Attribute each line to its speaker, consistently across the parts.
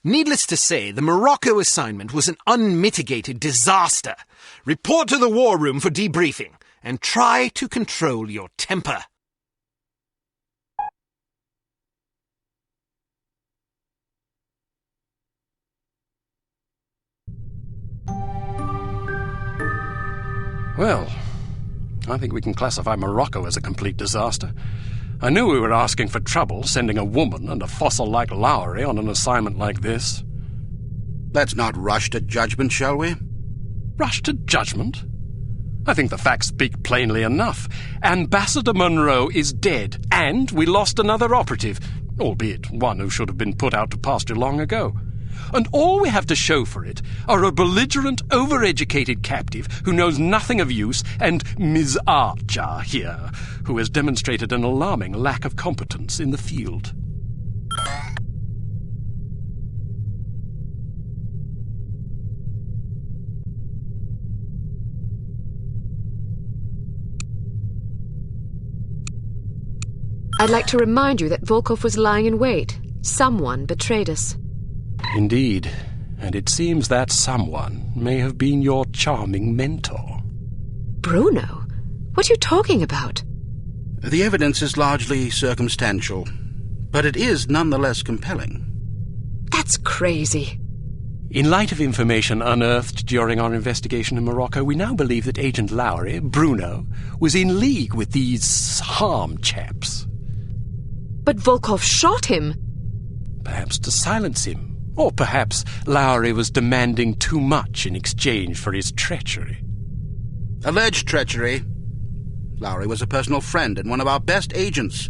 Speaker 1: Needless to say, the Morocco assignment was an unmitigated disaster. Report to the war room for debriefing, and try to control your temper.
Speaker 2: Well, I think we can classify Morocco as a complete disaster. I knew we were asking for trouble, sending a woman and a fossil like Lowry on an assignment like this.
Speaker 3: Let's not rush to judgment, shall we?
Speaker 2: Rush to judgment? I think the facts speak plainly enough. Ambassador Monroe is dead, and we lost another operative, albeit one who should have been put out to pasture long ago. And all we have to show for it are a belligerent, overeducated captive who knows nothing of use, and Ms. Archer here, who has demonstrated an alarming lack of competence in the field.
Speaker 4: I'd like to remind you that Volkov was lying in wait. Someone betrayed us.
Speaker 2: Indeed, and it seems that someone may have been your charming mentor.
Speaker 4: Bruno? What are you talking about?
Speaker 3: The evidence is largely circumstantial, but it is nonetheless compelling.
Speaker 4: That's crazy.
Speaker 2: In light of information unearthed during our investigation in Morocco, we now believe that Agent Lowry, Bruno, was in league with these harm chaps.
Speaker 4: But Volkov shot him.
Speaker 2: Perhaps to silence him. Or perhaps Lowry was demanding too much in exchange for his treachery.
Speaker 3: Alleged treachery. Lowry was a personal friend and one of our best agents.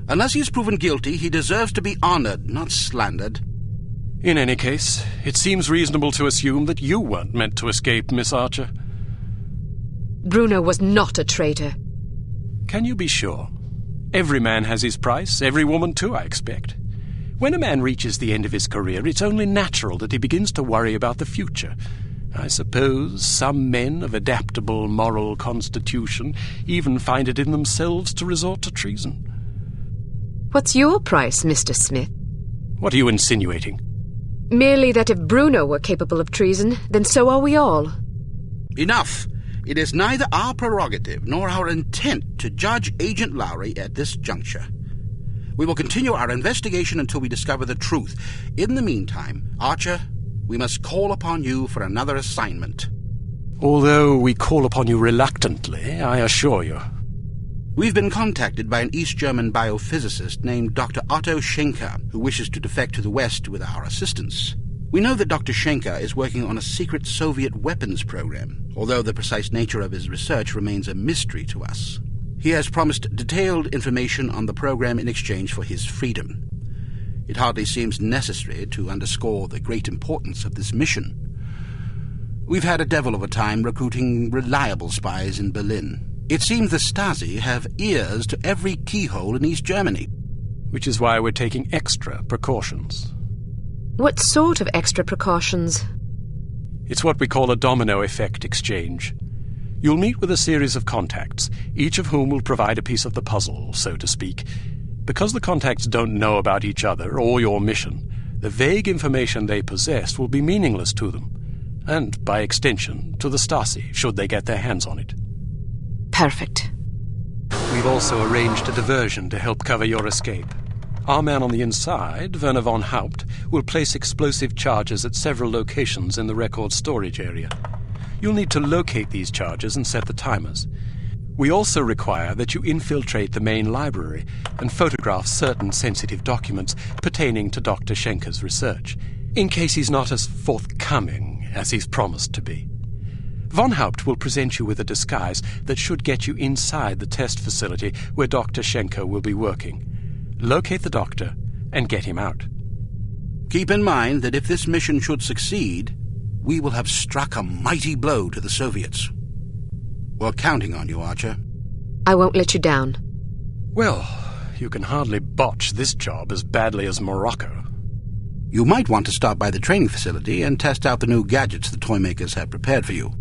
Speaker 3: Unless he is proven guilty, he deserves to be honored, not slandered.
Speaker 2: In any case, it seems reasonable to assume that you weren't meant to escape, Miss Archer.
Speaker 4: Bruno was not a traitor.
Speaker 2: Can you be sure? Every man has his price, every woman too, I expect. When a man reaches the end of his career, it's only natural that he begins to worry about the future. I suppose some men of adaptable moral constitution even find it in themselves to resort to treason.
Speaker 4: What's your price, Mr. Smith?
Speaker 2: What are you insinuating?
Speaker 4: Merely that if Bruno were capable of treason, then so are we all.
Speaker 3: Enough! It is neither our prerogative nor our intent to judge Agent Lowry at this juncture. We will continue our investigation until we discover the truth. In the meantime, Archer, we must call upon you for another assignment.
Speaker 2: Although we call upon you reluctantly, I assure you.
Speaker 3: We've been contacted by an East German biophysicist named Dr. Otto Schenker, who wishes to defect to the West with our assistance. We know that Dr. Schenker is working on a secret Soviet weapons program, although the precise nature of his research remains a mystery to us. He has promised detailed information on the program in exchange for his freedom. It hardly seems necessary to underscore the great importance of this mission. We've had a devil of a time recruiting reliable spies in Berlin. It seems the Stasi have ears to every keyhole in East Germany.
Speaker 2: Which is why we're taking extra precautions.
Speaker 4: What sort of extra precautions?
Speaker 2: It's what we call a domino effect exchange. You'll meet with a series of contacts, each of whom will provide a piece of the puzzle, so to speak. Because the contacts don't know about each other or your mission, the vague information they possess will be meaningless to them, and, by extension, to the Stasi, should they get their hands on it.
Speaker 4: Perfect.
Speaker 2: We've also arranged a diversion to help cover your escape. Our man on the inside, Werner von Haupt, will place explosive charges at several locations in the record storage area. You'll need to locate these charges and set the timers. We also require that you infiltrate the main library and photograph certain sensitive documents pertaining to Dr. Schenker's research, in case he's not as forthcoming as he's promised to be. Von Haupt will present you with a disguise that should get you inside the test facility where Dr. Schenker will be working. Locate the doctor and get him out.
Speaker 3: Keep in mind that if this mission should succeed, we will have struck a mighty blow to the Soviets. We're counting on you, Archer.
Speaker 4: I won't let you down.
Speaker 2: Well, you can hardly botch this job as badly as Morocco.
Speaker 3: You might want to stop by the training facility and test out the new gadgets the toy makers have prepared for you.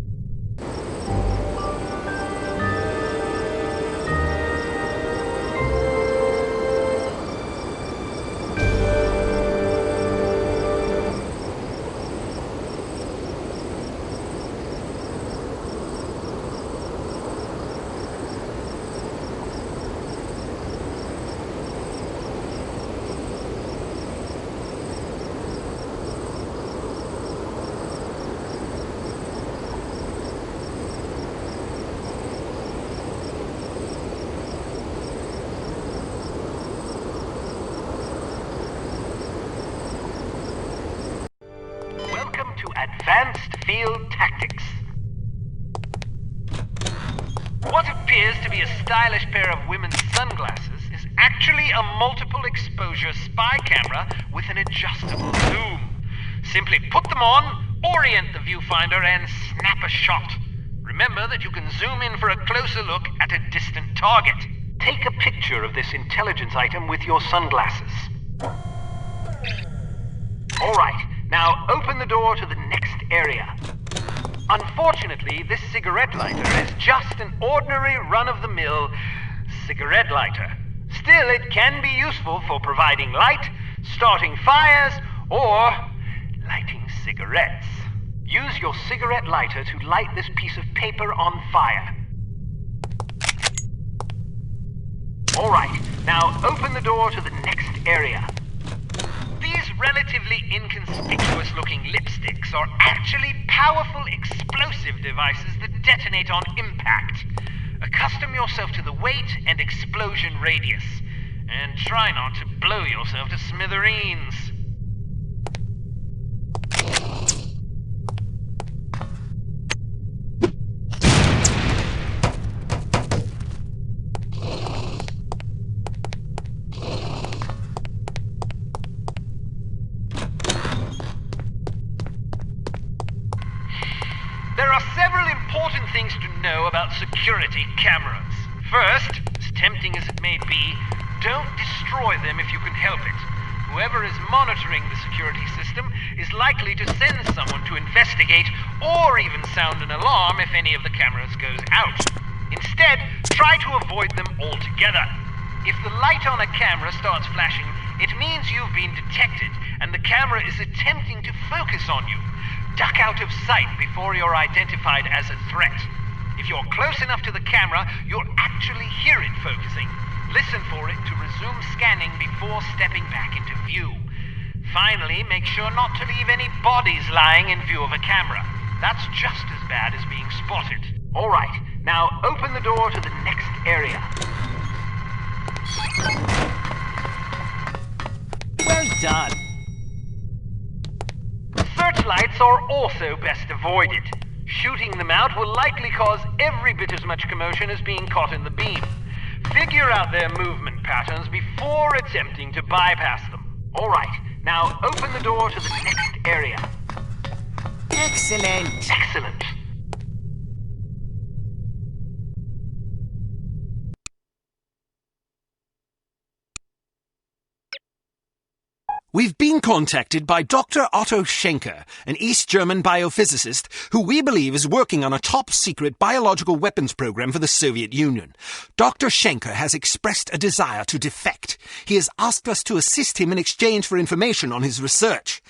Speaker 1: Advanced Field Tactics. What appears to be a stylish pair of women's sunglasses is actually a multiple exposure spy camera with an adjustable zoom. Simply put them on, orient the viewfinder, and snap a shot. Remember that you can zoom in for a closer look at a distant target. Take a picture of this intelligence item with your sunglasses. Alright, now open the door to the next area. Unfortunately, this cigarette lighter is just an ordinary run-of-the-mill cigarette lighter. Still, it can be useful for providing light, starting fires, or lighting cigarettes. Use your cigarette lighter to light this piece of paper on fire. Alright, now open the door to the next area. These relatively inconspicuous-looking lipsticks are actually powerful explosive devices that detonate on impact. Accustom yourself to the weight and explosion radius, and try not to blow yourself to smithereens. There are several important things to know about security cameras. First, as tempting as it may be, don't destroy them if you can help it. Whoever is monitoring the security system is likely to send someone to investigate or even sound an alarm if any of the cameras goes out. Instead, try to avoid them altogether. If the light on a camera starts flashing, it means you've been detected and the camera is attempting to focus on you. Duck out of sight before you're identified as a threat. If you're close enough to the camera, you'll actually hear it focusing. Listen for it to resume scanning before stepping back into view. Finally, make sure not to leave any bodies lying in view of a camera. That's just as bad as being spotted. Alright, now open the door to the next area. Well done. Searchlights are also best avoided. Shooting them out will likely cause every bit as much commotion as being caught in the beam. Figure out their movement patterns before attempting to bypass them. Alright, now open the door to the next area.
Speaker 5: Excellent.
Speaker 1: Excellent. We've been contacted by Dr. Otto Schenker, an East German biophysicist who we believe is working on a top-secret biological weapons program for the Soviet Union. Dr. Schenker has expressed a desire to defect. He has asked us to assist him in exchange for information on his research.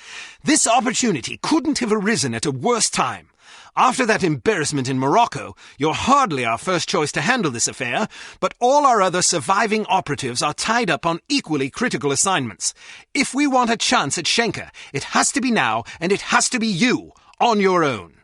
Speaker 1: This opportunity couldn't have arisen at a worse time. After that embarrassment in Morocco, you're hardly our first choice to handle this affair, but all our other surviving operatives are tied up on equally critical assignments. If we want a chance at Schenker, it has to be now, and it has to be you, on your own.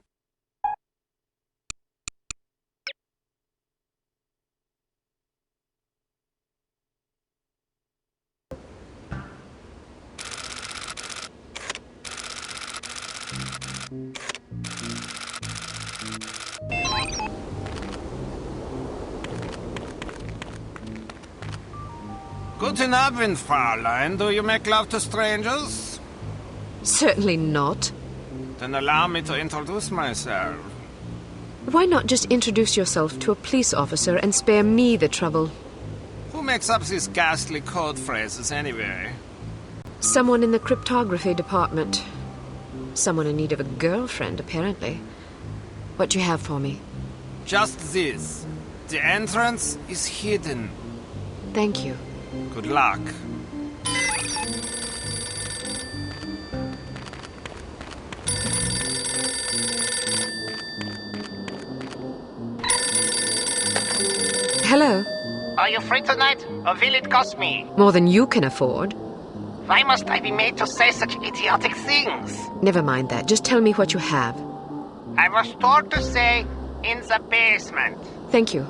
Speaker 6: Guten Abend, Fräulein. Do you make love to strangers?
Speaker 4: Certainly not.
Speaker 6: Then allow me to introduce myself.
Speaker 4: Why not just introduce yourself to a police officer and spare me the trouble?
Speaker 6: Who makes up these ghastly code phrases anyway?
Speaker 4: Someone in the cryptography department. Someone in need of a girlfriend, apparently. What do you have for me?
Speaker 6: Just this. The entrance is hidden.
Speaker 4: Thank you.
Speaker 6: Good luck.
Speaker 4: Hello.
Speaker 5: Are you free tonight, or will it cost me?
Speaker 4: More than you can afford.
Speaker 5: Why must I be made to say such idiotic things?
Speaker 4: Never mind that. Just tell me what you have.
Speaker 5: I was told to say, in the basement.
Speaker 4: Thank you.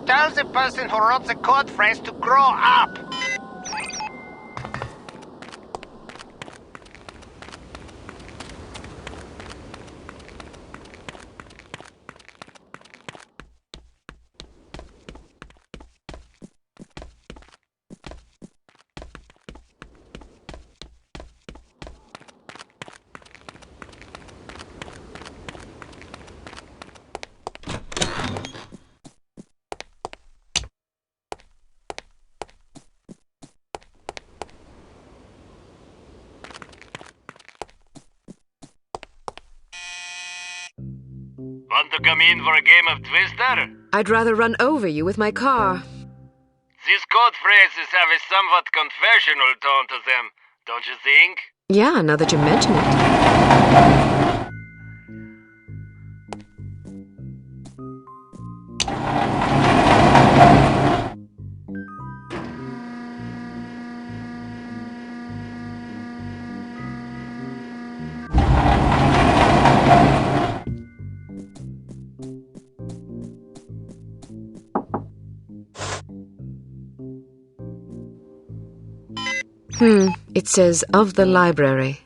Speaker 5: Tell the person who wrote the code phrase to grow up.
Speaker 1: Want to come in for a game of Twister?
Speaker 4: I'd rather run over you with my car.
Speaker 1: These code phrases have a somewhat confessional tone to them, don't you think?
Speaker 4: Yeah, now that you mention it. It says of the library.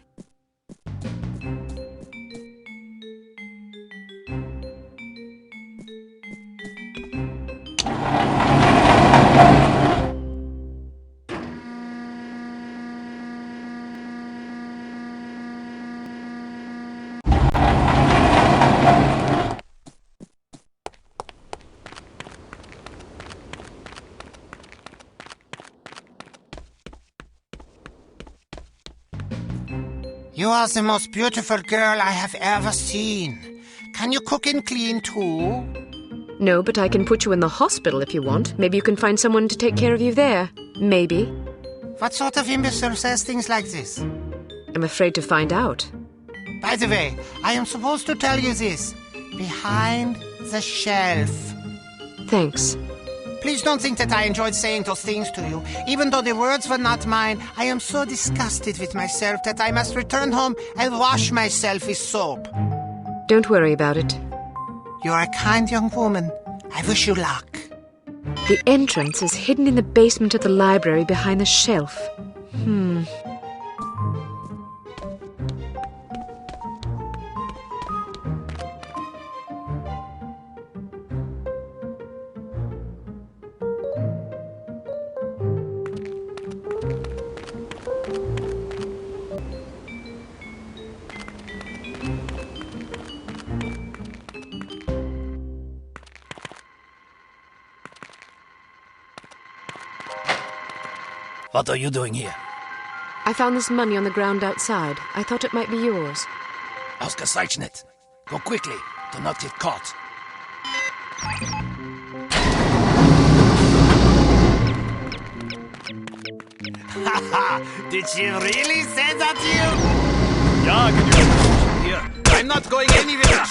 Speaker 5: You are the most beautiful girl I have ever seen. Can you cook and clean too?
Speaker 4: No, but I can put you in the hospital if you want. Maybe you can find someone to take care of you there. Maybe.
Speaker 5: What sort of imbecile says things like this?
Speaker 4: I'm afraid to find out.
Speaker 5: By the way, I am supposed to tell you this. Behind the shelf.
Speaker 4: Thanks.
Speaker 5: Please don't think that I enjoyed saying those things to you. Even though the words were not mine, I am so disgusted with myself that I must return home and wash myself with soap.
Speaker 4: Don't worry about it.
Speaker 5: You are a kind young woman. I wish you luck.
Speaker 4: The entrance is hidden in the basement of the library behind the shelf.
Speaker 7: What are you doing here?
Speaker 4: I found this money on the ground outside. I thought it might be yours.
Speaker 7: Ausgezeichnet. Go quickly. Do not get caught.
Speaker 5: Did she really say that to you?
Speaker 6: Yeah, can you... Here. I'm not going anywhere.